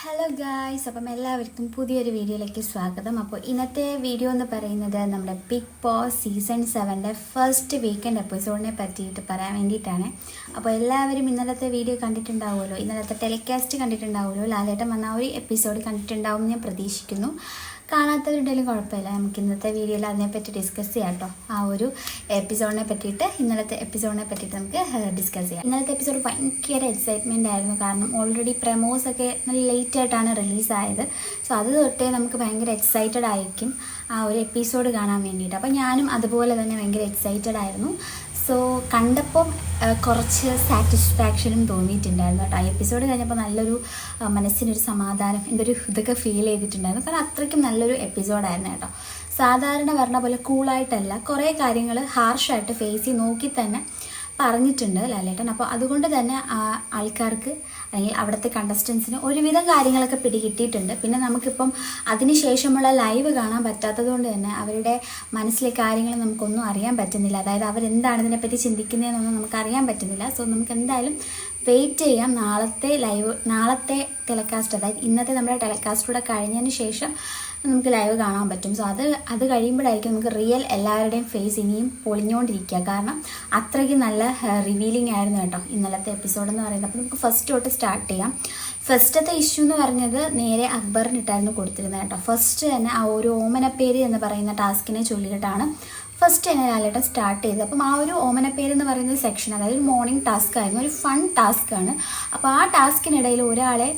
Hello guys, അപ്പം എല്ലാവർക്കും പുതിയൊരു വീഡിയോയിലേക്ക് സ്വാഗതം. അപ്പോൾ ഇന്നത്തെ വീഡിയോ എന്ന് പറയുന്നത് നമ്മുടെ Bigg boss season 7 first weekend എപ്പിസോഡിനെ പറ്റിയിട്ട് പറയാൻ വേണ്ടിയിട്ടാണ്. അപ്പോൾ എല്ലാവരും ഇന്നലത്തെ വീഡിയോ കണ്ടിട്ടുണ്ടാവുമല്ലോ, ഇന്നലത്തെ ടെലികാസ്റ്റ് കണ്ടിട്ടുണ്ടാവുമല്ലോ, ലാലേട്ടൻ വന്ന ആ ഒരു എപ്പിസോഡ് കണ്ടിട്ടുണ്ടാവും ഞാൻ പ്രതീക്ഷിക്കുന്നു. കാണാത്തവരുണ്ടെങ്കിലും കുഴപ്പമില്ല, നമുക്ക് ഇന്നത്തെ വീഡിയോയിൽ അതിനെപ്പറ്റി ഡിസ്കസ് ചെയ്യാം കേട്ടോ. ആ ഒരു എപ്പിസോഡിനെ പറ്റിയിട്ട്, ഇന്നലത്തെ എപ്പിസോഡിനെ പറ്റിയിട്ട് നമുക്ക് ഡിസ്കസ് ചെയ്യാം. ഇന്നലത്തെ എപ്പിസോഡ് ഭയങ്കര എക്സൈറ്റ്മെൻ്റ് ആയിരുന്നു. കാരണം ഓൾറെഡി പ്രമോസൊക്കെ നല്ല ലേറ്റ് ആയിട്ടാണ് റിലീസായത്. സോ അത് തൊട്ടേ നമുക്ക് ഭയങ്കര എക്സൈറ്റഡ് ആയിരിക്കും ആ ഒരു എപ്പിസോഡ് കാണാൻ വേണ്ടിയിട്ട്. അപ്പോൾ ഞാനും അതുപോലെ തന്നെ ഭയങ്കര എക്സൈറ്റഡ് ആയിരുന്നു. സോ കണ്ടപ്പോൾ കുറച്ച് സാറ്റിസ്ഫാക്ഷനും തോന്നിയിട്ടുണ്ടായിരുന്നു കേട്ടോ. ആ എപ്പിസോഡ് കഴിഞ്ഞപ്പോൾ നല്ലൊരു മനസ്സിനൊരു സമാധാനം, എന്തൊരു ഇതൊക്കെ ഫീൽ ചെയ്തിട്ടുണ്ടായിരുന്നു. കാരണം അത്രയ്ക്കും നല്ലൊരു എപ്പിസോഡായിരുന്നു കേട്ടോ. സാധാരണ പറഞ്ഞ പോലെ കൂളായിട്ടല്ല, കുറേ കാര്യങ്ങൾ ഹാർഷായിട്ട് ഫേസ് ചെയ്ത് നോക്കി തന്നെ പറഞ്ഞിട്ടുണ്ട് ലാലേട്ടൻ. അപ്പോൾ അതുകൊണ്ട് തന്നെ ആൾക്കാർക്ക് അല്ലെങ്കിൽ അവിടുത്തെ കണ്ടസ്റ്റൻസിന് ഒരുവിധം കാര്യങ്ങളൊക്കെ പിടികിട്ടിയിട്ടുണ്ട്. പിന്നെ നമുക്കിപ്പം അതിനുശേഷമുള്ള ലൈവ് കാണാൻ പറ്റാത്തത് കൊണ്ട് തന്നെ അവരുടെ മനസ്സിലെ കാര്യങ്ങൾ നമുക്കൊന്നും അറിയാൻ പറ്റുന്നില്ല. അതായത് അവരെന്താണ് ഇതിനെപ്പറ്റി ചിന്തിക്കുന്നതെന്നൊന്നും നമുക്ക് അറിയാൻ പറ്റുന്നില്ല. സോ നമുക്ക് എന്തായാലും വെയിറ്റ് ചെയ്യാം. നാളത്തെ ടെലികാസ്റ്റ്, അതായത് ഇന്നത്തെ നമ്മുടെ ടെലികാസ്റ്റൂടെ കഴിഞ്ഞതിന് ശേഷം നമുക്ക് ലൈവ് കാണാൻ പറ്റും. സോ അത് കഴിയുമ്പോഴായിരിക്കും നമുക്ക് റിയൽ എല്ലാവരുടെയും ഫേസ് ഇനിയും പൊളിഞ്ഞുകൊണ്ടിരിക്കുക. കാരണം അത്രയ്ക്ക് നല്ല റിവീലിംഗ് ആയിരുന്നു കേട്ടോ ഇന്നലത്തെ എപ്പിസോഡ് എന്ന് പറയുന്നത്. അപ്പോൾ നമുക്ക് ഫസ്റ്റ് തൊട്ട് സ്റ്റാർട്ട് ചെയ്യാം. ഫസ്റ്റത്തെ ഇഷ്യൂ എന്ന് പറഞ്ഞത് നേരെ അക്ബറിനിട്ടായിരുന്നു കൊടുത്തിരുന്നത് കേട്ടോ. ഫസ്റ്റ് തന്നെ ആ ഒരു ഓമനപ്പേര് എന്ന് പറയുന്ന ടാസ്കിനെ ചൊല്ലിയിട്ടാണ് ഫസ്റ്റ് തന്നെ ലാലേട്ടൻ സ്റ്റാർട്ട് ചെയ്തത്. അപ്പം ആ ഒരു ഓമനപ്പേര് എന്ന് പറയുന്ന സെക്ഷൻ, അതായത് ഒരു മോർണിംഗ് ടാസ്ക് ആയിരുന്നു, ഒരു ഫൺ ടാസ്ക് ആണ്. അപ്പോൾ ആ ടാസ്കിനിടയിൽ ഒരാളെ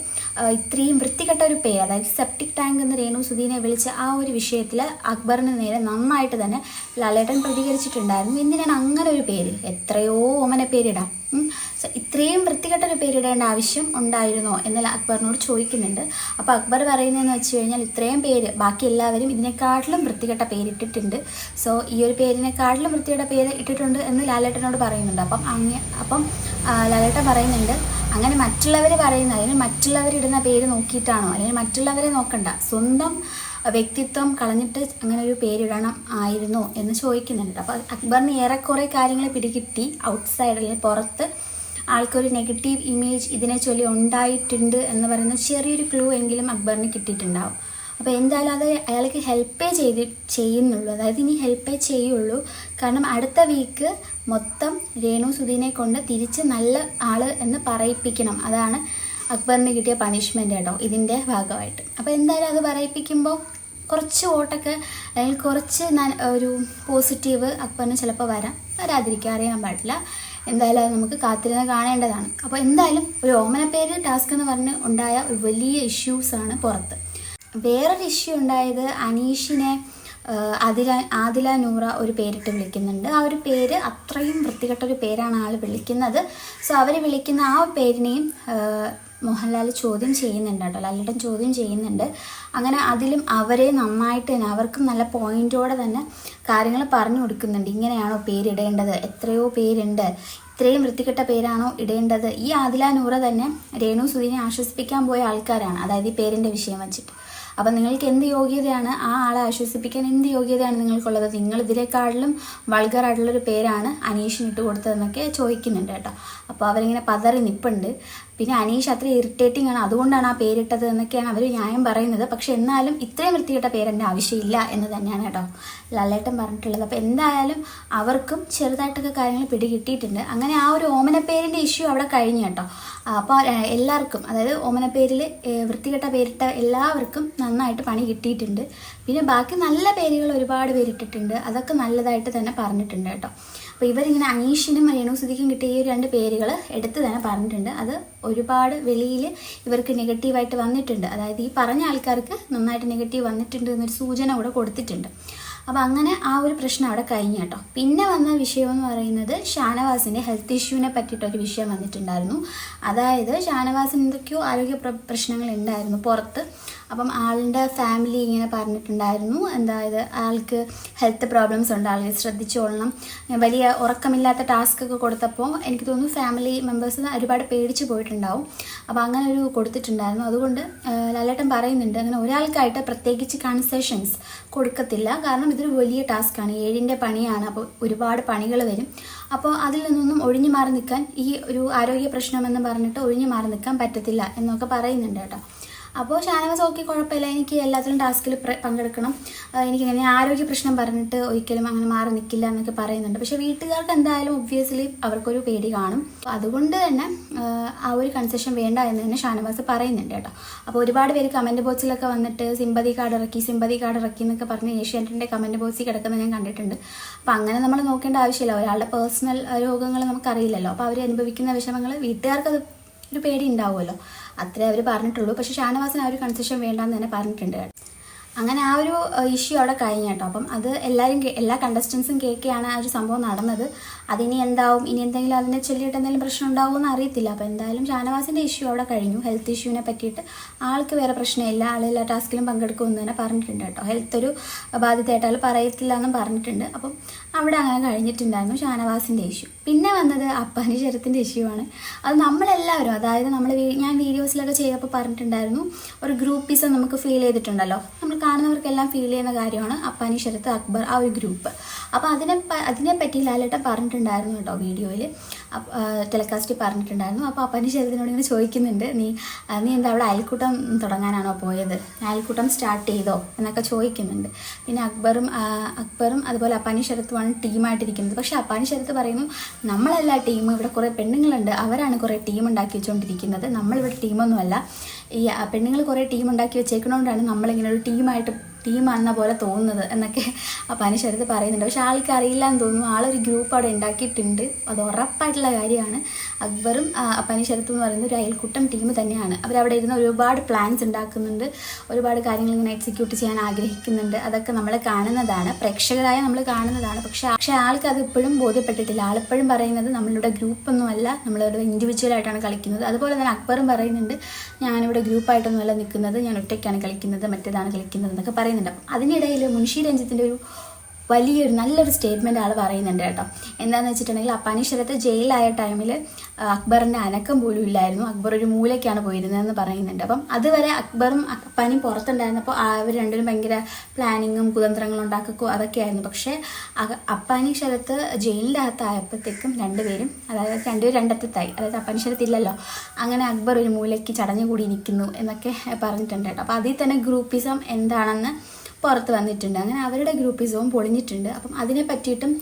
ഇത്രയും വൃത്തികെട്ട ഒരു പേര്, അതായത് സെപ്റ്റിക് ടാങ്ക് എന്ന് രേണു സുധീനെ വിളിച്ച ആ ഒരു വിഷയത്തിൽ അക്ബറിന് നേരെ നന്നായിട്ട് തന്നെ ലാലേട്ടൻ പ്രതികരിച്ചിട്ടുണ്ടായിരുന്നു. എന്തിനാണ് അങ്ങനെ ഒരു പേര്, എത്രയോ ഓമനപ്പേരിടാം, സോ ഇത്രയും വൃത്തികെട്ടൊരു പേരിടേണ്ട ആവശ്യം ഉണ്ടായിരുന്നോ എന്ന് അക്ബറിനോട് ചോദിക്കുന്നുണ്ട്. അപ്പോൾ അക്ബർ പറയുന്നതെന്ന് വെച്ച് കഴിഞ്ഞാൽ ഇത്രയും പേര് ബാക്കി എല്ലാവരും ഇതിനെക്കാട്ടിലും വൃത്തികെട്ട പേരിട്ടിട്ടുണ്ട്. സോ ഈ ഒരു പേരിനെക്കാട്ടിലും വൃത്തികെട്ട പേര് ഇട്ടിട്ടുണ്ട് എന്ന് ലാലേട്ടനോട് പറയുന്നുണ്ട്. അപ്പം ലാലേട്ടൻ പറയുന്നുണ്ട്, അങ്ങനെ മറ്റുള്ളവർ പറയുന്ന, അല്ലെങ്കിൽ മറ്റുള്ളവരിടുന്ന പേര് നോക്കിയിട്ടാണോ, അല്ലെങ്കിൽ മറ്റുള്ളവരെ നോക്കണ്ട, സ്വന്തം വ്യക്തിത്വം കളഞ്ഞിട്ട് അങ്ങനെ ഒരു പേരിടണം ആയിരുന്നോ എന്ന് ചോദിക്കുന്നുണ്ട്. അപ്പോൾ അക്ബറിന് ഏറെക്കുറെ കാര്യങ്ങൾ പിടികിട്ടി. ഔട്ട്സൈഡ് അല്ലെങ്കിൽ പുറത്ത് ആൾക്കൊരു നെഗറ്റീവ് ഇമേജ് ഇതിനെ ചൊല്ലി ഉണ്ടായിട്ടുണ്ട് എന്ന് പറയുന്ന ചെറിയൊരു ക്ലൂ എങ്കിലും അക്ബറിന് കിട്ടിയിട്ടുണ്ടാവും. അപ്പോൾ എന്തായാലും അത് അയാൾക്ക് ഹെൽപ്പേ ചെയ്യുന്നുള്ളൂ, അതായത് ഇനി ഹെൽപ്പേ ചെയ്യുള്ളൂ. കാരണം അടുത്ത വീക്ക് മൊത്തം രേണു സുധീനെ കൊണ്ട് തിരിച്ച് നല്ല ആള് എന്ന് പറയിപ്പിക്കണം. അതാണ് അക്ബറിന് കിട്ടിയ പണിഷ്മെൻ്റ് കേട്ടോ ഇതിൻ്റെ ഭാഗമായിട്ട്. അപ്പോൾ എന്തായാലും അത് പറയിപ്പിക്കുമ്പോൾ കുറച്ച് വോട്ടൊക്കെ, അല്ലെങ്കിൽ കുറച്ച് ഒരു പോസിറ്റീവ് അക്ബറിന് ചിലപ്പോൾ വരാതിരിക്കാൻ അറിയാൻ പാടില്ല. എന്തായാലും അത് നമുക്ക് കാത്തിരുന്ന് കാണേണ്ടതാണ്. അപ്പോൾ എന്തായാലും ഒരു ഓമനപ്പേര് ടാസ്ക് എന്ന് പറഞ്ഞ് ഉണ്ടായ ഒരു വലിയ ഇഷ്യൂസാണ് പുറത്ത്. വേറൊരു ഇഷ്യൂ ഉണ്ടായത്, അനീഷിനെ ആദില നൂറ ഒരു പേരിട്ട് വിളിക്കുന്നുണ്ട്. ആ ഒരു പേര് അത്രയും വൃത്തികെട്ടൊരു പേരാണ് ആൾ വിളിക്കുന്നത്. സോ അവർ വിളിക്കുന്ന ആ പേരിനെയും മോഹൻലാൽ ചോദ്യം ചെയ്യുന്നുണ്ട് കേട്ടോ, ലാലേട്ടൻ ചോദ്യം ചെയ്യുന്നുണ്ട്. അങ്ങനെ അതിലും അവരെ നന്നായിട്ട് തന്നെ, അവർക്കും നല്ല പോയിന്റോടെ തന്നെ കാര്യങ്ങൾ പറഞ്ഞു കൊടുക്കുന്നുണ്ട്. ഇങ്ങനെയാണോ പേരിടേണ്ടത്, എത്രയോ പേരുണ്ട്, ഇത്രയും വൃത്തികെട്ട പേരാണോ ഇടേണ്ടത്. ഈ ആദില നൂറ തന്നെ രേണു സുധീനെ ആശ്വസിപ്പിക്കാൻ പോയ ആൾക്കാരാണ്, അതായത് ഈ പേരിൻ്റെ വിഷയം വെച്ചിട്ട്. അപ്പം നിങ്ങൾക്ക് എന്ത് യോഗ്യതയാണ് ആ ആളെ ആശ്വസിപ്പിക്കാൻ, എന്ത് യോഗ്യതയാണ് നിങ്ങൾക്കുള്ളത്? നിങ്ങൾ ഇതിലേക്കാളിലും വൾഗറായിട്ടുള്ളൊരു പേരാണ് അനീഷിന് ഇട്ട് കൊടുത്തതെന്നൊക്കെ ചോദിക്കുന്നുണ്ട് കേട്ടോ. അപ്പോൾ അവരിങ്ങനെ പതറി നിൽപ്പുണ്ട്. പിന്നെ അനീഷ് അത്ര ഇറിറ്റേറ്റിംഗ് ആണ്, അതുകൊണ്ടാണ് ആ പേരിട്ടത് എന്നൊക്കെയാണ് അവർ ന്യായം പറയുന്നത്. പക്ഷെ എന്നാലും ഇത്രയും വൃത്തികെട്ട പേരെൻ്റെ ആവശ്യമില്ല എന്ന് തന്നെയാണ് കേട്ടോ ലാലേട്ടൻ പറഞ്ഞിട്ടുള്ളത്. അപ്പോൾ എന്തായാലും അവർക്കും ചെറുതായിട്ടൊക്കെ കാര്യങ്ങൾ പിടികിട്ടിയിട്ടുണ്ട്. അങ്ങനെ ആ ഒരു ഓമനപ്പേരിൻ്റെ ഇഷ്യൂ അവിടെ കഴിഞ്ഞു കേട്ടോ. അപ്പോൾ എല്ലാവർക്കും, അതായത് ഓമനപ്പേരിൽ വൃത്തികെട്ട പേരിട്ട എല്ലാവർക്കും നന്നായിട്ട് പണി കിട്ടിയിട്ടുണ്ട്. പിന്നെ ബാക്കി നല്ല പേരുകൾ ഒരുപാട് പേരിട്ടിട്ടുണ്ട്, അതൊക്കെ നല്ലതായിട്ട് തന്നെ പറഞ്ഞിട്ടുണ്ട് കേട്ടോ. അപ്പോൾ ഇവരിങ്ങനെ അനീഷിനും രേണു സുധിക്കും കിട്ടിയ ഈ 2 പേരുകൾ എടുത്ത് തന്നെ പറഞ്ഞിട്ടുണ്ട്. അത് ഒരുപാട് വെളിയിൽ ഇവർക്ക് നെഗറ്റീവായിട്ട് വന്നിട്ടുണ്ട്, അതായത് ഈ പറഞ്ഞ ആൾക്കാർക്ക് നന്നായിട്ട് നെഗറ്റീവ് വന്നിട്ടുണ്ട് എന്നൊരു സൂചന കൂടെ കൊടുത്തിട്ടുണ്ട്. അപ്പോൾ അങ്ങനെ ആ ഒരു പ്രശ്നം അവിടെ കഴിഞ്ഞു കേട്ടോ. പിന്നെ വന്ന വിഷയം എന്ന് പറയുന്നത് ഷാനവാസിൻ്റെ ഹെൽത്ത് ഇഷ്യൂവിനെ പറ്റിയിട്ടൊരു വിഷയം വന്നിട്ടുണ്ടായിരുന്നു. അതായത് ഷാനവാസിന് എന്തൊക്കെയോ ആരോഗ്യ പ്രശ്നങ്ങൾ ഉണ്ടായിരുന്നു പുറത്ത്. അപ്പം ആളുടെ ഫാമിലി ഇങ്ങനെ പറഞ്ഞിട്ടുണ്ടായിരുന്നു, അതായത് ആൾക്ക് ഹെൽത്ത് പ്രോബ്ലംസ് ഉണ്ട്, ആൾക്ക് ശ്രദ്ധിച്ചോളണം. വലിയ ഉറക്കമില്ലാത്ത ടാസ്ക് ഒക്കെ കൊടുത്തപ്പോൾ എനിക്ക് തോന്നുന്നു ഫാമിലി മെമ്പേഴ്സ് ഒരുപാട് പേടിച്ച് പോയിട്ടുണ്ടാവും. അപ്പോൾ അങ്ങനെ ഒരു കൊടുത്തിട്ടുണ്ടായിരുന്നു. അതുകൊണ്ട് ലാലേട്ടൻ പറയുന്നുണ്ട്, അങ്ങനെ ഒരാൾക്കായിട്ട് പ്രത്യേകിച്ച് കൺസെഷൻസ് കൊടുക്കത്തില്ല. കാരണം ഇതൊരു വലിയ ടാസ്ക്കാണ്, 7ൻ്റെ പണിയാണ്. അപ്പോൾ ഒരുപാട് പണികൾ വരും. അപ്പോൾ അതിൽ നിന്നൊന്നും ഒഴിഞ്ഞു മാറി നിൽക്കാൻ, ഈ ഒരു ആരോഗ്യ പ്രശ്നമെന്ന് പറഞ്ഞിട്ട് ഒഴിഞ്ഞു മാറി നിൽക്കാൻ പറ്റത്തില്ല എന്നൊക്കെ പറയുന്നുണ്ട് കേട്ടോ. അപ്പോൾ ഷാനവാസ് ഓക്കെ കുഴപ്പമില്ല, എനിക്ക് എല്ലാത്തിലും ടാസ്കിൽ പങ്കെടുക്കണം, എനിക്കിങ്ങനെ ആരോഗ്യ പ്രശ്നം പറഞ്ഞിട്ട് ഒരിക്കലും അങ്ങനെ മാറി നിൽക്കില്ല എന്നൊക്കെ പറയുന്നുണ്ട്. പക്ഷേ വീട്ടുകാർക്ക് എന്തായാലും ഒബ്വിയസ്ലി അവർക്കൊരു പേടി കാണും. അപ്പോൾ അതുകൊണ്ട് തന്നെ ആ ഒരു കൺസെഷൻ വേണ്ട എന്ന് തന്നെ ഷാനവാസ് പറയുന്നുണ്ട് കേട്ടോ. അപ്പോൾ ഒരുപാട് പേര് കമൻറ്റ് ബോക്സിലൊക്കെ വന്നിട്ട് സിമ്പതി കാർഡ് ഇറക്കി എന്നൊക്കെ പറഞ്ഞ് ഏഷ്യാനെറ്റിൻ്റെ കമൻറ്റ് ബോക്സിൽ കിടക്കുന്നത് ഞാൻ കണ്ടിട്ടുണ്ട്. അപ്പോൾ അങ്ങനെ നമ്മൾ നോക്കേണ്ട ആവശ്യമില്ല, ഒരാളുടെ പേഴ്സണൽ രോഗങ്ങൾ നമുക്കറിയില്ലല്ലോ. അപ്പോൾ അവർ അനുഭവിക്കുന്ന വിഷമങ്ങൾ വീട്ടുകാർക്കത് ഒരു പേടി ഉണ്ടാവുമല്ലോ, അത്രേ അവർ പറഞ്ഞിട്ടുള്ളൂ. പക്ഷേ ഷാനവാസിന് ആ ഒരു കൺസെഷൻ വേണ്ടാന്ന് തന്നെ പറഞ്ഞിട്ടുണ്ട്. അങ്ങനെ ആ ഒരു ഇഷ്യൂ അവിടെ കഴിഞ്ഞ കേട്ടോ. അപ്പം അത് എല്ലാ കണ്ടസ്റ്റൻസും കേൾക്കുകയാണ് ആ ഒരു സംഭവം നടന്നത്. അതിനി എന്താവും, ഇനി എന്തെങ്കിലും അതിനെ ചൊല്ലിയിട്ട് എന്തെങ്കിലും പ്രശ്നം ഉണ്ടാവുമെന്ന് അറിയത്തില്ല. അപ്പോൾ എന്തായാലും ഷാനവാസിൻ്റെ ഇഷ്യൂ അവിടെ കഴിഞ്ഞു. ഹെൽത്ത് ഇഷ്യൂവിനെ പറ്റിയിട്ട് ആൾക്ക് വേറെ പ്രശ്നമില്ല, ആളെല്ലാ ടാസ്കിലും പങ്കെടുക്കുമെന്ന് തന്നെ പറഞ്ഞിട്ടുണ്ട് കേട്ടോ. ഹെൽത്ത് ഒരു ബാധ്യതയായിട്ട് ആൾ പറയത്തില്ല എന്നും പറഞ്ഞിട്ടുണ്ട്. അപ്പം അവിടെ അങ്ങനെ കഴിഞ്ഞിട്ടുണ്ടായിരുന്നു ഷാനവാസിൻ്റെ ഇഷ്യൂ. പിന്നെ വന്നത് അപ്പാനി ശരത്തിൻ്റെ ഇഷ്യൂ ആണ്. അത് നമ്മളെല്ലാവരും, അതായത് ഞാൻ വീഡിയോസിലൊക്കെ ചെയ്തപ്പോൾ പറഞ്ഞിട്ടുണ്ടായിരുന്നു, ഒരു ഗ്രൂപ്പിസം നമുക്ക് ഫീൽ ചെയ്തിട്ടുണ്ടല്ലോ, നമ്മൾ കാണുന്നവർക്കെല്ലാം ഫീൽ ചെയ്യുന്ന കാര്യമാണ് അപ്പാനി ശരത്ത് അക്ബർ ആ ഒരു ഗ്രൂപ്പ്. അപ്പോൾ അതിനെപ്പറ്റി ലാലേട്ടൻ പറഞ്ഞിട്ടുണ്ടായിരുന്നു കേട്ടോ, വീഡിയോയിൽ ടെലികാസ്റ്റിൽ പറഞ്ഞിട്ടുണ്ടായിരുന്നു. അപ്പോൾ അപ്പാനി ശരത്തിനോട് ഇങ്ങനെ ചോദിക്കുന്നുണ്ട്, നീ എന്താ അവിടെ അയൽക്കൂട്ടം തുടങ്ങാനാണോ പോയത്, അയൽക്കൂട്ടം സ്റ്റാർട്ട് ചെയ്തോ എന്നൊക്കെ ചോദിക്കുന്നുണ്ട്. പിന്നെ അക്ബറും അതുപോലെ അപ്പാനി ശരത്തുമാണ് ടീമായിട്ടിരിക്കുന്നത്. പക്ഷേ അപ്പാനി ശരത്ത് പറയുന്നു, നമ്മളല്ല ടീം, ഇവിടെ കുറേ പെണ്ണുങ്ങളുണ്ട്, അവരാണ് കുറേ ടീം ഉണ്ടാക്കി വെച്ചുകൊണ്ടിരിക്കുന്നത്, നമ്മളിവിടെ ടീമൊന്നുമല്ല, ഈ പെണ്ണുങ്ങൾ കുറേ ടീം ഉണ്ടാക്കി വെച്ചേക്കുന്നതുകൊണ്ടാണ് നമ്മളിങ്ങനെ ഒരു ടീമാണെന്ന പോലെ തോന്നുന്നത് എന്നൊക്കെ അപ്പാനി ശരത്ത് പറയുന്നുണ്ട്. പക്ഷെ ആൾക്ക് അറിയില്ല എന്ന് തോന്നുന്നു, ആളൊരു ഗ്രൂപ്പ് അവിടെ ഉണ്ടാക്കിയിട്ടുണ്ട്, അത് ഉറപ്പായിട്ടുള്ള കാര്യമാണ്. അക്ബറും അപ്പാനി ശരത്ത് എന്ന് പറയുന്ന ഒരു അയൽക്കൂട്ടം ടീം തന്നെയാണ്. അവരവിടെ ഇരുന്ന് ഒരുപാട് പ്ലാൻസ് ഉണ്ടാക്കുന്നുണ്ട്, ഒരുപാട് കാര്യങ്ങൾ ഇങ്ങനെ എക്സിക്യൂട്ട് ചെയ്യാൻ ആഗ്രഹിക്കുന്നുണ്ട്. അതൊക്കെ നമ്മൾ കാണുന്നതാണ്, പ്രേക്ഷകരായ നമ്മൾ കാണുന്നതാണ്. പക്ഷേ ആൾക്ക് അത് ഇപ്പോഴും ബോധ്യപ്പെട്ടിട്ടില്ല. ആളിപ്പോഴും പറയുന്നത് നമ്മളുടെ ഗ്രൂപ്പൊന്നുമല്ല, നമ്മളിവിടെ ഇൻഡിവിജ്വലായിട്ടാണ് കളിക്കുന്നത്. അതുപോലെ തന്നെ അക്ബറും പറയുന്നുണ്ട്, ഞാനിവിടെ ഗ്രൂപ്പായിട്ടൊന്നുമല്ല നിൽക്കുന്നത്, ഞാൻ ഒറ്റയ്ക്കാണ് കളിക്കുന്നത്, മറ്റേതാണ് കളിക്കുന്നത് എന്നൊക്കെ പറയുന്നുണ്ട്. അപ്പം അതിനിടയിൽ മുൻഷി രഞ്ജിത്തിൻ്റെ ഒരു നല്ലൊരു സ്റ്റേറ്റ്മെൻറ്റ് ആൾ പറയുന്നുണ്ട് കേട്ടോ. എന്താണെന്ന് വെച്ചിട്ടുണ്ടെങ്കിൽ അപ്പാനി ശരത്ത് ജയിലായ ടൈമിൽ അക്ബറിൻ്റെ അനക്കം പോലും ഇല്ലായിരുന്നു, അക്ബർ ഒരു മൂലയ്ക്കാണ് പോയിരുന്നതെന്ന് പറയുന്നുണ്ട്. അപ്പം അതുവരെ അക്ബറും അപ്പാനിയും പുറത്തുണ്ടായിരുന്നപ്പോൾ അവർ രണ്ടുപേരും ഭയങ്കര പ്ലാനിങ്ങും കുതന്ത്രങ്ങളും ഉണ്ടാക്കുകയോ അതൊക്കെയായിരുന്നു. പക്ഷേ അപ്പാനി ശരത്ത് ജയിലിൻ്റെ അകത്തായപ്പോഴത്തേക്കും രണ്ടുപേരും രണ്ടറ്റത്തായി, അതായത് അപ്പാനി ശരത്ത് ഇല്ലല്ലോ, അങ്ങനെ അക്ബർ ഒരു മൂലയ്ക്ക് ചടഞ്ഞുകൂടി ഇരിക്കുന്നു എന്നൊക്കെ പറഞ്ഞിട്ടുണ്ട് കേട്ടോ. അപ്പോൾ അതിൽ തന്നെ ഗ്രൂപ്പിസം എന്താണെന്ന് പുറത്ത് വന്നിട്ടുണ്ട്. അങ്ങനെ അവരുടെ ഗ്രൂപ്പിസവും പൊളിഞ്ഞിട്ടുണ്ട്. അപ്പം അതിനെ പറ്റിയിട്ടും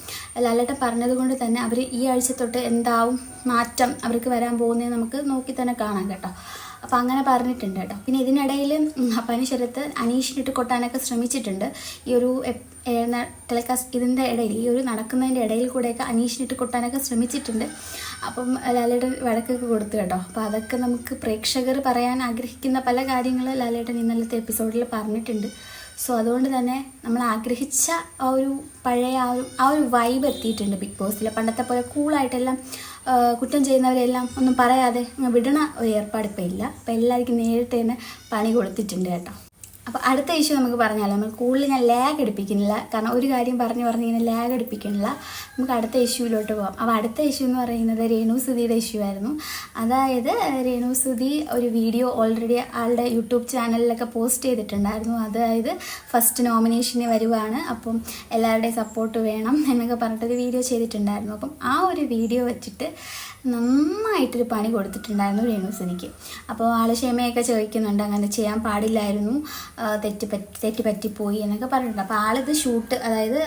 ലാലേട്ടൻ പറഞ്ഞതുകൊണ്ട് തന്നെ അവർ ഈ ആഴ്ച തൊട്ട് എന്താവും മാറ്റം അവർക്ക് വരാൻ പോകുന്നത് നമുക്ക് നോക്കി തന്നെ കാണാം കേട്ടോ. അപ്പോൾ അങ്ങനെ പറഞ്ഞിട്ടുണ്ട് കേട്ടോ. പിന്നെ ഇതിനിടയിൽ അപ്പാനി ശരത്ത് അനീഷിനിട്ട് കൊട്ടാനൊക്കെ ശ്രമിച്ചിട്ടുണ്ട്. ഈ ഒരു ഇതിൻ്റെ ഇടയിൽ, ഈ ഒരു നടക്കുന്നതിൻ്റെ ഇടയിൽ കൂടെയൊക്കെ അനീഷിനിട്ട് കൊട്ടാനൊക്കെ ശ്രമിച്ചിട്ടുണ്ട്. അപ്പം ലാലേട്ടൻ വഴക്കൊക്കെ കൊടുത്തു കേട്ടോ. അപ്പോൾ അതൊക്കെ നമുക്ക് പ്രേക്ഷകർ പറയാൻ ആഗ്രഹിക്കുന്ന പല കാര്യങ്ങൾ ലാലേട്ടൻ ഇന്നലത്തെ എപ്പിസോഡിൽ പറഞ്ഞിട്ടുണ്ട്. സോ അതുകൊണ്ട് തന്നെ നമ്മൾ ആഗ്രഹിച്ച ആ ഒരു പഴയ ആ ഒരു വൈബ് എത്തിയിട്ടുണ്ട് ബിഗ് ബോസിൽ. പണ്ടത്തെ പോലെ കൂളായിട്ടെല്ലാം കുറ്റം ചെയ്യുന്നവരെല്ലാം ഒന്നും പറയാതെ വിടണ ഒരു ഏർപ്പാട് ഇപ്പോൾ ഇല്ല. അപ്പോൾ എല്ലാവർക്കും നേരിട്ട് തന്നെ പണി കൊടുത്തിട്ടുണ്ട് കേട്ടോ. അപ്പോൾ അടുത്ത ഇഷ്യൂ നമുക്ക് പറഞ്ഞാലോ, നമ്മൾ കൂടുതൽ ഞാൻ ലാഗ് എടുപ്പിക്കുന്നില്ല, കാരണം ഒരു കാര്യം പറഞ്ഞ് ഇങ്ങനെ ലാഗ് എടുപ്പിക്കുന്നില്ല. നമുക്ക് അടുത്ത ഇഷ്യൂവിലോട്ട് പോകാം. അപ്പോൾ അടുത്ത ഇഷ്യൂ എന്ന് പറയുന്നത് രേണുസുധിയുടെ ഇഷ്യൂ ആയിരുന്നു. അതായത് രേണുസുധി ഒരു വീഡിയോ ഓൾറെഡി ആളുടെ യൂട്യൂബ് ചാനലിലൊക്കെ പോസ്റ്റ് ചെയ്തിട്ടുണ്ടായിരുന്നു. അതായത് ഫസ്റ്റ് നോമിനേഷന് വരുവാണ്, അപ്പം എല്ലാവരുടെയും സപ്പോർട്ട് വേണം എന്നൊക്കെ പറഞ്ഞിട്ടൊരു വീഡിയോ ചെയ്തിട്ടുണ്ടായിരുന്നു. അപ്പം ആ ഒരു വീഡിയോ വെച്ചിട്ട് നന്നായിട്ടൊരു പണി കൊടുത്തിട്ടുണ്ടായിരുന്നു രേണുസുധിക്ക്. അപ്പോൾ ആൾ ക്ഷമയൊക്കെ ചോദിക്കുന്നുണ്ട്, അങ്ങനെ ചെയ്യാൻ പാടില്ലായിരുന്നു, തെറ്റ് പറ്റിപ്പോയി എന്നൊക്കെ പറഞ്ഞിട്ടുണ്ട്. അപ്പോൾ ആളിത് ഷൂട്ട്, അതായത്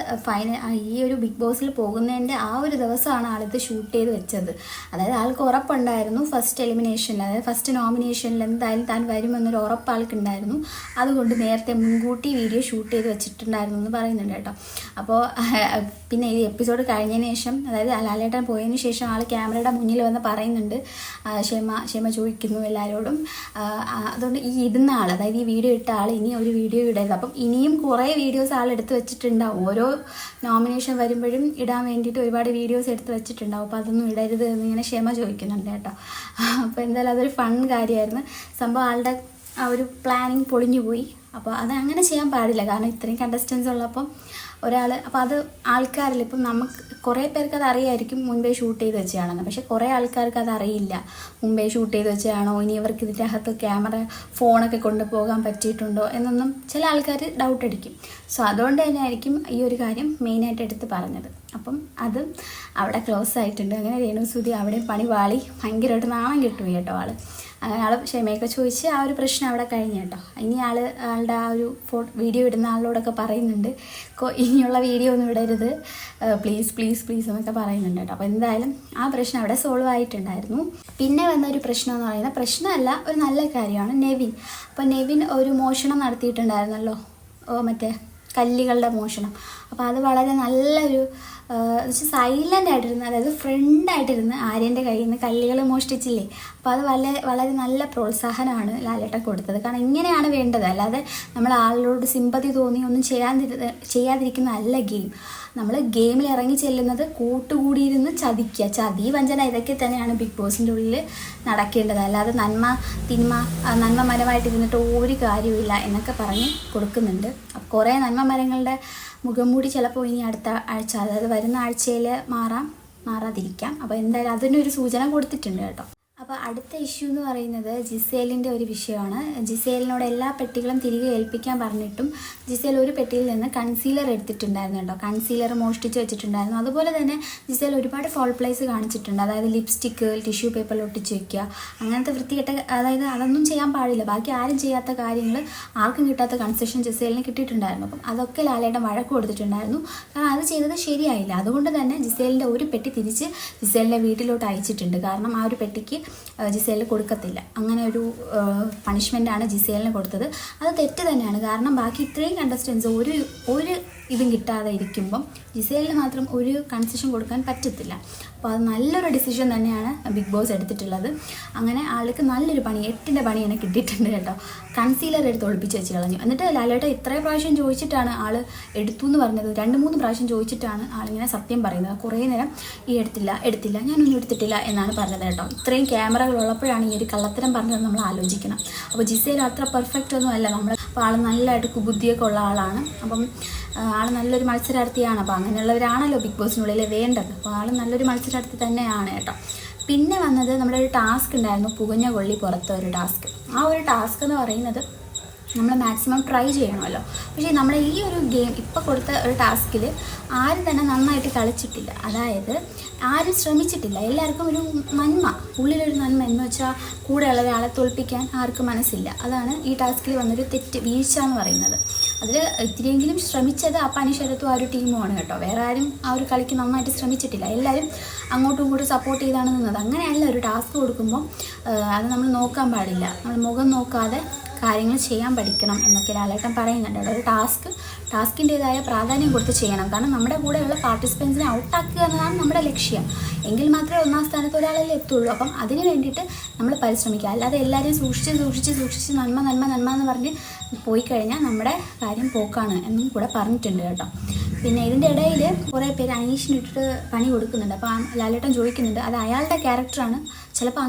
ഈ ഒരു ബിഗ് ബോസിൽ പോകുന്നതിൻ്റെ ആ ഒരു ദിവസമാണ് ആളിത് ഷൂട്ട് ചെയ്ത് വെച്ചത്. അതായത് ആൾക്ക് ഉറപ്പുണ്ടായിരുന്നു ഫസ്റ്റ് എലിമിനേഷനിൽ, അതായത് ഫസ്റ്റ് നോമിനേഷനിൽ എന്തായാലും താൻ വരുമെന്നൊരു ഉറപ്പ് ആൾക്കുണ്ടായിരുന്നു. അതുകൊണ്ട് നേരത്തെ മുൻകൂട്ടി വീഡിയോ ഷൂട്ട് ചെയ്ത് വെച്ചിട്ടുണ്ടായിരുന്നു എന്ന് പറയുന്നുണ്ട് കേട്ടോ. അപ്പോൾ പിന്നെ ഈ എപ്പിസോഡ് കഴിഞ്ഞതിന് ശേഷം, അതായത് ലാലേട്ടൻ പോയതിന് ശേഷം ആൾ ക്യാമറയുടെ മുന്നിൽ വന്ന് പറയുന്നുണ്ട്, ക്ഷമ ചോദിക്കുന്നു എല്ലാവരോടും. അതുകൊണ്ട് ഈ ഇടുന്ന ആൾ, അതായത് ഈ വീഡിയോ ഇട്ട ആൾ ഇനി ഒരു വീഡിയോ ഇടരുത്. അപ്പം ഇനിയും കുറേ വീഡിയോസ് ആൾ എടുത്ത് വെച്ചിട്ടുണ്ടാവും, ഓരോ നോമിനേഷൻ വരുമ്പോഴും ഇടാൻ വേണ്ടിയിട്ട് ഒരുപാട് വീഡിയോസ് എടുത്ത് വെച്ചിട്ടുണ്ടാവും. അപ്പോൾ അതൊന്നും ഇടരുത് എന്നിങ്ങനെ ക്ഷമ ചോദിക്കുന്നുണ്ട് കേട്ടോ. അപ്പോൾ എന്തായാലും അതൊരു ഫൺ കാര്യമായിരുന്നു സംഭവം. ആളുടെ ആ ഒരു പ്ലാനിങ് പൊളിഞ്ഞു പോയി. അപ്പോൾ അത് അങ്ങനെ ചെയ്യാൻ പാടില്ല, കാരണം ഇത്രയും കണ്ടസ്റ്റൻസ് ഉള്ളപ്പം ഒരാൾ, അപ്പോൾ അത് ആൾക്കാരിൽ ഇപ്പം നമുക്ക് കുറേ പേർക്ക് അത് അറിയായിരിക്കും മുൻപേ ഷൂട്ട് ചെയ്ത് വെച്ചാണെന്ന്. പക്ഷേ കുറേ ആൾക്കാർക്ക് അത് അറിയില്ല മുൻപേ ഷൂട്ട് ചെയ്ത് വെച്ചാണോ, ഇനി ഇവർക്ക് ഇതിൻ്റെ അകത്ത് ഫോണൊക്കെ കൊണ്ടുപോകാൻ പറ്റിയിട്ടുണ്ടോ എന്നൊന്നും ചില ആൾക്കാർ ഡൗട്ട് അടിക്കും. സോ അതുകൊണ്ട് തന്നെ ആയിരിക്കും ഈ ഒരു കാര്യം മെയിനായിട്ട് എടുത്ത് പറഞ്ഞത്. അപ്പം അത് അവിടെ ക്ലോസ് ആയിട്ടുണ്ട്. അങ്ങനെ രേണുസുധി അവിടെ പണി വാളി ഭയങ്കരമായിട്ട് നാണം കിട്ടുപോയി കേട്ടോ ആൾ. അങ്ങനെ ആൾ ക്ഷമയൊക്കെ ചോദിച്ച് ആ ഒരു പ്രശ്നം അവിടെ കഴിഞ്ഞു കേട്ടോ. ഇനി ആളുടെ ആ ഒരു വീഡിയോ ഇടുന്ന ആളോടൊക്കെ പറയുന്നുണ്ട്, ഇനിയുള്ള വീഡിയോ ഒന്നും ഇടരുത് പ്ലീസ് പ്ലീസ് പ്ലീസ് എന്നൊക്കെ പറയുന്നുണ്ട് കേട്ടോ. അപ്പോൾ എന്തായാലും ആ പ്രശ്നം അവിടെ സോൾവ് ആയിട്ടുണ്ടായിരുന്നു. പിന്നെ വന്ന ഒരു പ്രശ്നം എന്ന് പറയുന്നത്, പ്രശ്നമല്ല, ഒരു നല്ല കാര്യമാണ്. നെവിൻ, അപ്പോൾ നെവിൻ ഒരു മോഷണം നടത്തിയിട്ടുണ്ടായിരുന്നല്ലോ, മറ്റേ കല്ലുകളുടെ മോഷണം. അപ്പോൾ അത് വളരെ നല്ലൊരു സൈലൻ്റ് ആയിട്ടിരുന്ന്, അതായത് ഫ്രണ്ടായിട്ടിരുന്ന് ആര്യൻ്റെ കയ്യിൽ നിന്ന് കല്ലുകൾ മോഷ്ടിച്ചില്ലേ. അപ്പോൾ അത് വളരെ നല്ല പ്രോത്സാഹനമാണ് ലാലേട്ടൻ കൊടുത്തത്. കാരണം ഇങ്ങനെയാണ് വേണ്ടത്, അല്ലാതെ നമ്മൾ ആളിനോട് സിമ്പതി തോന്നി ഒന്നും ചെയ്യാതിരിക്കുന്നതല്ല ഗെയിം. നമ്മൾ ഗെയിമിൽ ഇറങ്ങി ചെല്ലുന്നത് കൂട്ടുകൂടിയിരുന്ന് ചതിക്കുക, ചതി വഞ്ചന, ഇതൊക്കെ തന്നെയാണ് ബിഗ് ബോസിൻ്റെ ഉള്ളിൽ നടക്കേണ്ടത്. അല്ലാതെ നന്മ മരമായിട്ടിരുന്നിട്ട് ഒരു കാര്യമില്ല എന്നൊക്കെ പറഞ്ഞ് കൊടുക്കുന്നുണ്ട്. അപ്പോൾ കുറേ നന്മ മരങ്ങളുടെ മുഖംമൂടി ചിലപ്പോൾ ഇനി അടുത്ത ആഴ്ച, അതായത് വരുന്ന ആഴ്ചയിൽ മാറാതിരിക്കാം. അപ്പോൾ എന്തായാലും അതിനൊരു സൂചന കൊടുത്തിട്ടുണ്ട് കേട്ടോ. അപ്പോൾ അടുത്ത ഇഷ്യൂ എന്ന് പറയുന്നത് ജിസേലിൻ്റെ ഒരു വിഷയമാണ്. ജിസേലിനോട് എല്ലാ പെട്ടികളും തിരികെ ഏൽപ്പിക്കാൻ പറഞ്ഞിട്ടും ജിസേൽ ഒരു പെട്ടിയിൽ നിന്ന് കൺസീലർ എടുത്തിട്ടുണ്ടായിരുന്നു കേട്ടോ. കൺസീലർ മോഷ്ടിച്ച് വെച്ചിട്ടുണ്ടായിരുന്നു. അതുപോലെ തന്നെ ജിസേൽ ഒരുപാട് ഫോൾ പ്ലേസ് കാണിച്ചിട്ടുണ്ട്. അതായത് ലിപ്സ്റ്റിക്ക് ടിഷ്യൂ പേപ്പറിൽ ഒട്ടിച്ച് വയ്ക്കുക, അങ്ങനത്തെ വൃത്തികെട്ട, അതായത് അതൊന്നും ചെയ്യാൻ പാടില്ല. ബാക്കി ആരും ചെയ്യാത്ത കാര്യങ്ങൾ, ആർക്കും കിട്ടാത്ത കൺസെഷൻ ജിസേലിന് കിട്ടിയിട്ടുണ്ടായിരുന്നു. അപ്പം അതൊക്കെ ലാലേട്ടൻ വഴക്ക് കൊടുത്തിട്ടുണ്ടായിരുന്നു. കാരണം അത് ചെയ്തത് ശരിയായില്ല. അതുകൊണ്ട് തന്നെ ജിസേലിൻ്റെ ഒരു പെട്ടി തിരിച്ച് ജിസേലിൻ്റെ വീട്ടിലോട്ട് അയച്ചിട്ടുണ്ട്. കാരണം ആ ഒരു പെട്ടിക്ക് ജിസേലിന് കൊടുക്കത്തില്ല. അങ്ങനെ ഒരു പണിഷ്മെൻ്റാണ് ജിസേലിന് കൊടുത്തത്. അത് തെറ്റ് തന്നെയാണ്. കാരണം ബാക്കി ഇത്രയും കണ്ടസ്റ്റൻസ് ഒരു ഇതും കിട്ടാതെ ഇരിക്കുമ്പം ജിസേലിന് മാത്രം ഒരു കൺസെഷൻ കൊടുക്കാൻ പറ്റത്തില്ല. അപ്പോൾ അത് നല്ലൊരു ഡിസിഷൻ തന്നെയാണ് ബിഗ് ബോസ് എടുത്തിട്ടുള്ളത്. അങ്ങനെ ആൾക്ക് നല്ലൊരു പണി, 8ൻ്റെ പണിയാണ് കിട്ടിയിട്ടുണ്ട് കേട്ടോ. കൺസീലർ എടുത്ത് ഒളിപ്പിച്ച് വെച്ച് കളഞ്ഞു. എന്നിട്ട് ലാലേട്ടൻ ഇത്രയും പ്രാവശ്യം ചോദിച്ചിട്ടാണ് ആൾ എടുത്തു എന്ന് പറഞ്ഞത്. 2-3 പ്രാവശ്യം ചോദിച്ചിട്ടാണ് ആളിങ്ങനെ സത്യം പറയുന്നത്. കുറേ നേരം എടുത്തില്ല ഞാനൊന്നും എടുത്തിട്ടില്ല എന്നാണ് പറഞ്ഞത് കേട്ടോ. ഇത്രയും ക്യാമറകൾ ഉള്ളപ്പോഴാണ് ഈ ഒരു കള്ളത്തരം പറഞ്ഞത് നമ്മൾ ആലോചിക്കണം. അപ്പോൾ ജിസേൽ അത്ര പെർഫെക്റ്റ് ഒന്നും അല്ല നമ്മൾ. അപ്പോൾ ആൾ നല്ലതായിട്ട് കുബുദ്ധിയൊക്കെ ഉള്ള ആളാണ്. അപ്പം ആൾ നല്ലൊരു മത്സരാർത്ഥിയാണ്. അപ്പോൾ അങ്ങനെയുള്ളവരാണല്ലോ ബിഗ് ബോസിനുള്ളിൽ വേണ്ടത്. അപ്പോൾ ആൾ നല്ലൊരു മത്സരാർത്ഥി തന്നെയാണ് കേട്ടോ. പിന്നെ വന്നത് നമ്മുടെ ഒരു ടാസ്ക് ഉണ്ടായിരുന്നു, പുകഞ്ഞ കൊള്ളി പുറത്തെ ഒരു ടാസ്ക്. ആ ഒരു ടാസ്ക് എന്ന് പറയുന്നത് നമ്മൾ മാക്സിമം ട്രൈ ചെയ്യണമല്ലോ. പക്ഷേ നമ്മുടെ ഈ ഒരു ഗെയിം ഇപ്പോൾ കൊടുത്ത ഒരു ടാസ്കിൽ ആരും തന്നെ നന്നായിട്ട് കളിച്ചിട്ടില്ല. അതായത് ആരും ശ്രമിച്ചിട്ടില്ല. എല്ലാവർക്കും ഒരു നന്മ, ഉള്ളിലൊരു നന്മ എന്ന് വെച്ചാൽ കൂടെയുള്ള ഒരാളെ തോൽപ്പിക്കാൻ ആർക്കും മനസ്സില്ല. അതാണ് ഈ ടാസ്കിൽ വന്നൊരു വീഴ്ച എന്ന് പറയുന്നത്. അതിൽ ഇത്തിരിയെങ്കിലും ശ്രമിച്ചത് അപ്പാനി ശരത്തും ആ ഒരു ടീമുമാണ് കേട്ടോ. വേറെ ആരും ആ ഒരു കളിക്ക് നന്നായിട്ട് ശ്രമിച്ചിട്ടില്ല. എല്ലാവരും അങ്ങോട്ടും ഇങ്ങോട്ടും സപ്പോർട്ട് ചെയ്താണ് നിന്നത്. അങ്ങനെയല്ല, ഒരു ടാസ്ക് കൊടുക്കുമ്പോൾ അത് നമ്മൾ നോക്കാൻ പാടില്ല. നമ്മൾ മുഖം നോക്കാതെ കാര്യങ്ങൾ ചെയ്യാൻ പഠിക്കണം എന്നൊക്കെ ലാലേട്ടൻ പറയുന്നുണ്ട്. ഒരു ടാസ്കിൻ്റേതായ പ്രാധാന്യം കൊടുത്ത് ചെയ്യണം. കാരണം നമ്മുടെ കൂടെയുള്ള പാർട്ടിസിപ്പൻസിനെ ഔട്ടാക്കുക എന്നതാണ് നമ്മുടെ ലക്ഷ്യം. എങ്കിൽ മാത്രമേ 1ാം സ്ഥാനത്ത് ഒരാളല്ലേ എത്തുള്ളൂ. അപ്പം അതിന് വേണ്ടിയിട്ട് നമ്മൾ പരിശ്രമിക്കുക. അല്ലാതെ എല്ലാവരെയും സൂക്ഷിച്ച് നന്മ എന്ന് പറഞ്ഞ് പോയി കഴിഞ്ഞാൽ നമ്മുടെ കാര്യം പോക്കാണ് എന്നും കൂടെ പറഞ്ഞിട്ടുണ്ട് കേട്ടോ. പിന്നെ ഇതിൻ്റെ ഇടയിൽ കുറേ പേര് അനീഷിനിട്ടിട്ട് പണി കൊടുക്കുന്നുണ്ട്. അപ്പോൾ ലാലേട്ടൻ ചോദിക്കുന്നുണ്ട്, അത് അയാളുടെ ക്യാരക്ടറാണ്, ചിലപ്പോൾ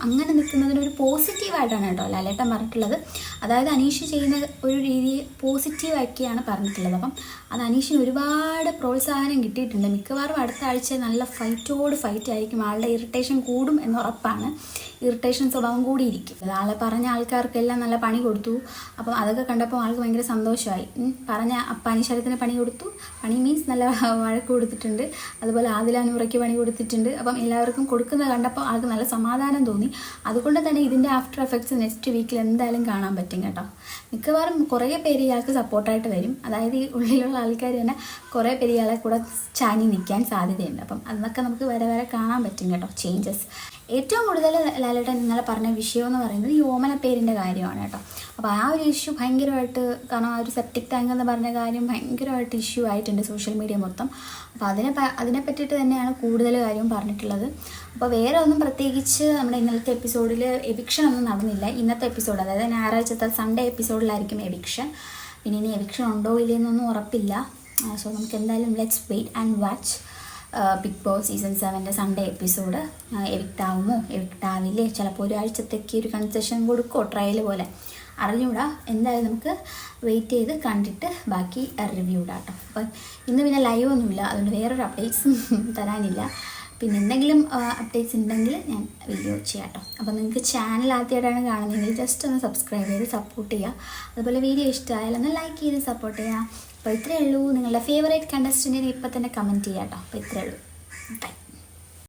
അങ്ങനെ നിൽക്കുന്നതിനൊരു പോസിറ്റീവായിട്ടാണ് കേട്ടോ ലാലേട്ടൻ പറഞ്ഞിട്ടുള്ളത്. അതായത് അനീഷ് ചെയ്യുന്ന ഒരു രീതി പോസിറ്റീവാക്കിയാണ് പറഞ്ഞിട്ടുള്ളത്. അപ്പം അത് അനീഷിന് ഒരുപാട് പ്രോത്സാഹനം കിട്ടിയിട്ടുണ്ട്. മിക്കവാറും അടുത്ത ആഴ്ച നല്ല ഫൈറ്റ് ആയിരിക്കും. ആളുടെ ഇറിറ്റേഷൻ കൂടും എന്നുറപ്പാണ്. ഇറിറ്റേഷൻ സ്വഭാവം കൂടിയിരിക്കും. ആളെ പറഞ്ഞ ആൾക്കാർക്കെല്ലാം നല്ല പണി കൊടുത്തു. അപ്പം അതൊക്കെ കണ്ടപ്പോൾ ആൾക്ക് ഭയങ്കര സന്തോഷമായി. പറഞ്ഞ അപ്പാനിശരത്തിന് പണി കൊടുത്തു. പണി മീൻസ് നല്ല വഴക്ക് കൊടുത്തിട്ടുണ്ട്. അതുപോലെ ആദിലാനൂറയ്ക്ക് പണി കൊടുത്തിട്ടുണ്ട്. അപ്പം എല്ലാവർക്കും കൊടുക്കുന്നത് കണ്ടപ്പോൾ ആൾക്ക് നല്ല സമാധാനം തോന്നി. അതുകൊണ്ട് തന്നെ ഇതിൻ്റെ ആഫ്റ്റർ എഫക്ട്സ് നെക്സ്റ്റ് വീക്കിൽ എന്തായാലും കാണാൻ പറ്റും കേട്ടോ. മിക്കവാറും കുറേ പേര് ഇയാൾക്ക് സപ്പോർട്ടായിട്ട് വരും. അതായത് ഈ ഉള്ളിലുള്ള ആൾക്കാർ തന്നെ കുറേ പേര് ഇയാളെ കൂടെ ചാഞ്ഞ് നിൽക്കാൻ സാധ്യതയുണ്ട്. അപ്പം അതൊക്കെ നമുക്ക് വരെ കാണാൻ പറ്റും കേട്ടോ, ചേഞ്ചസ്. ഏറ്റവും കൂടുതൽ ലാലേട്ടൻ ഇന്നലെ പറഞ്ഞ വിഷയം എന്ന് പറയുന്നത് ഈ ഓമന പേരിൻ്റെ കാര്യമാണ് കേട്ടോ. അപ്പോൾ ആ ഒരു ഇഷ്യൂ ഭയങ്കരമായിട്ട്, കാരണം ആ ഒരു സെപ്റ്റിക് ടാങ്ക് എന്ന് പറഞ്ഞ കാര്യം ഭയങ്കരമായിട്ട് ഇഷ്യൂ ആയിട്ടുണ്ട് സോഷ്യൽ മീഡിയ മൊത്തം. അപ്പോൾ അതിനെ പറ്റിയിട്ട് തന്നെയാണ് കൂടുതൽ കാര്യവും പറഞ്ഞിട്ടുള്ളത്. അപ്പോൾ വേറെ ഒന്നും പ്രത്യേകിച്ച് നമ്മുടെ ഇന്നലത്തെ എപ്പിസോഡിൽ എവിക്ഷൻ ഒന്നും നടന്നില്ല. ഇന്നത്തെ എപ്പിസോഡ്, അതായത് ഞായറാഴ്ചത്തെ സൺഡേ എപ്പിസോഡിലായിരിക്കും എവിക്ഷൻ. പിന്നെ ഇനി എവിക്ഷൻ ഉണ്ടോ ഇല്ലയെന്നൊന്നും ഉറപ്പില്ല. സോ നമുക്ക് എന്തായാലും let's wait and watch big boss season 7 Sunday episode. Evict ആവുമോ, എവിക്റ്റ് ആവില്ലേ, ചിലപ്പോൾ ഒരാഴ്ചത്തേക്ക് ഒരു കൺസെഷൻ കൊടുക്കുമോ, ട്രയൽ പോലെ, അറിഞ്ഞുകൂടാ. എന്തായാലും നമുക്ക് വെയിറ്റ് ചെയ്ത് കണ്ടിട്ട് ബാക്കി റിവ്യൂ ഇടാം കേട്ടോ. അപ്പം ഇന്ന് പിന്നെ ലൈവ് ഒന്നുമില്ല, അതുകൊണ്ട് വേറൊരു അപ്ഡേറ്റ്സും തരാനില്ല. പിന്നെ എന്തെങ്കിലും അപ്ഡേറ്റ്സ് ഉണ്ടെങ്കിൽ ഞാൻ വീഡിയോ ചെയ്യാം കേട്ടോ. അപ്പോൾ നിങ്ങൾക്ക് ചാനൽ ആദ്യമായിട്ടാണ് കാണുന്നതെങ്കിൽ ജസ്റ്റ് ഒന്ന് സബ്സ്ക്രൈബ് ചെയ്ത് സപ്പോർട്ട് ചെയ്യുക. അതുപോലെ വീഡിയോ ഇഷ്ടമായാലൊന്ന് ലൈക്ക് ചെയ്ത് സപ്പോർട്ട് ചെയ്യുക. അപ്പോൾ ഇത്രയേ ഉള്ളൂ. നിങ്ങളുടെ ഫേവറേറ്റ് കണ്ടസ്റ്റൻറ്റിനെ ഇപ്പം തന്നെ കമൻറ്റ് ചെയ്യാം കേട്ടോ. അപ്പോൾ ഇത്രയേ ഉള്ളൂ. ബൈ.